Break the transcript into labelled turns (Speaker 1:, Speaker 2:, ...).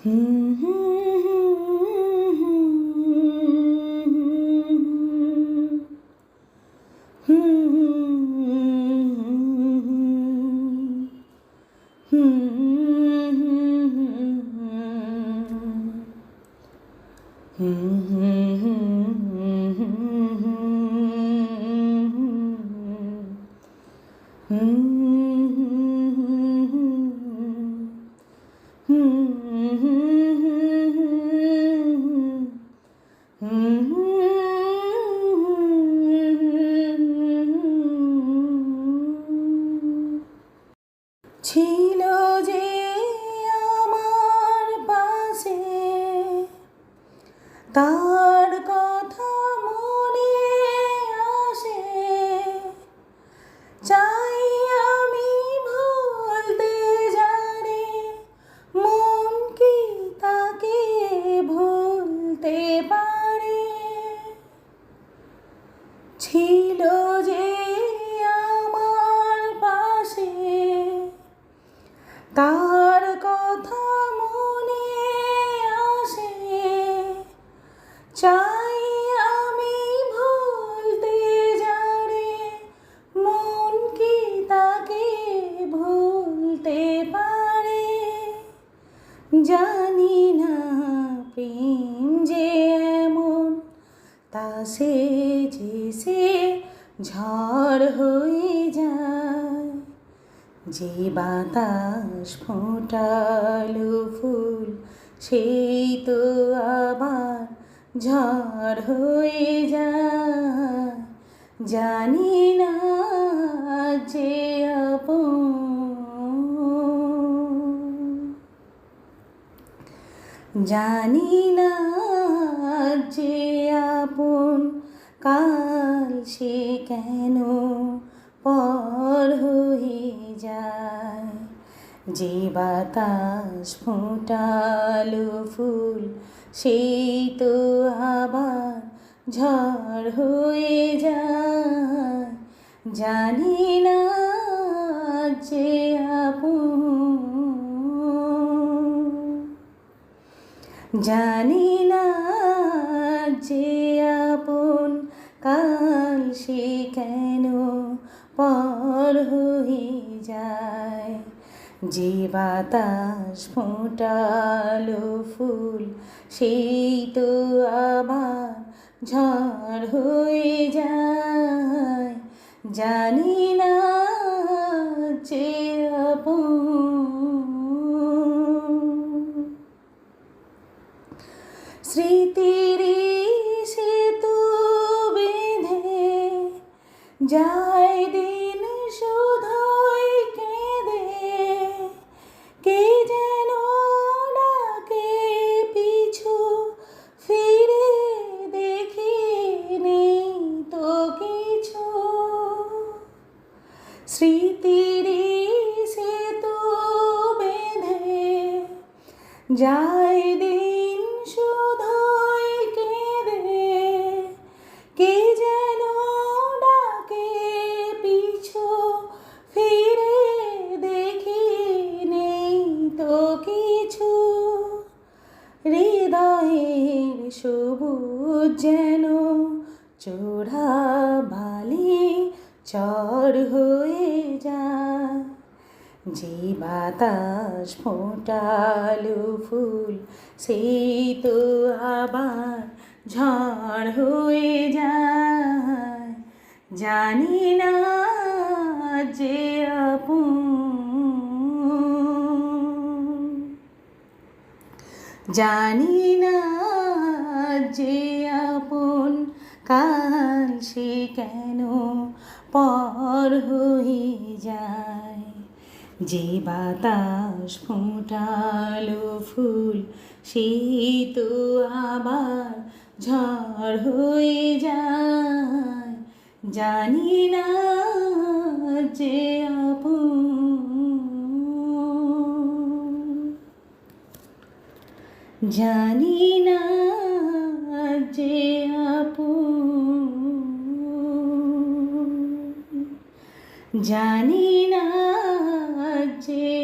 Speaker 1: হুম হুম ছিল যে আমার পাশে, তার কথা মনে আসে, চাই আমি ভুলতে জানি, মন কি তাকে ভুলতে পারে। ছিল যে আমার পাশে, তার কথা মনে আসে, চাই আমি ভুলতে জানি, মন কি তাকে ভুলতে পারে। জানি না প্রেম যে এমন, তা সে যে ঝড় হয়ে যায়। যে বাতাস ফোটালো ফুল, সেই তো আবার ঝড় হয়ে যায়। জানি না যে জানি না যে আপন, কাল সে কেন পর হয়ে যায়। যে বাতাস ফোটালো ফুল, সেই তো আবার ঝড় হয়ে যায়। জানি না যে জানি না যে আপন, কাল সে কেন পর হয়ে যায়। যে বাতাস ফোটালো ফুল, সেই তো আবার ঝড় হয়ে যায়। জানি না যে স্মৃতির সেতু বেঁধে যায় দিন শুধুই কেঁদে। কে যেন ডাকে পিছু ফিরে, দেখি নেই তো কিছু। স্মৃতির সেতু বেঁধে যায় দিন শুধুই কেঁদে। কে যেন ডাকে পিছু ফিরে, দেখি নেই তো কিছু। হৃদয়ের সবুজ যেন চোরা বালি চর হয়ে যায়। যে বাতাস ফোটালো ফুল, সেই তো আবার ঝড় হয়ে যায়। জানি না যে জানি না যে আপন, কাল সে কেন পর হয়ে যায়। যে বাতাস ফোটালো ফুল, সেই তো আবার ঝড় হয়ে যায়। জানি না যে জানি না যে জানি না যে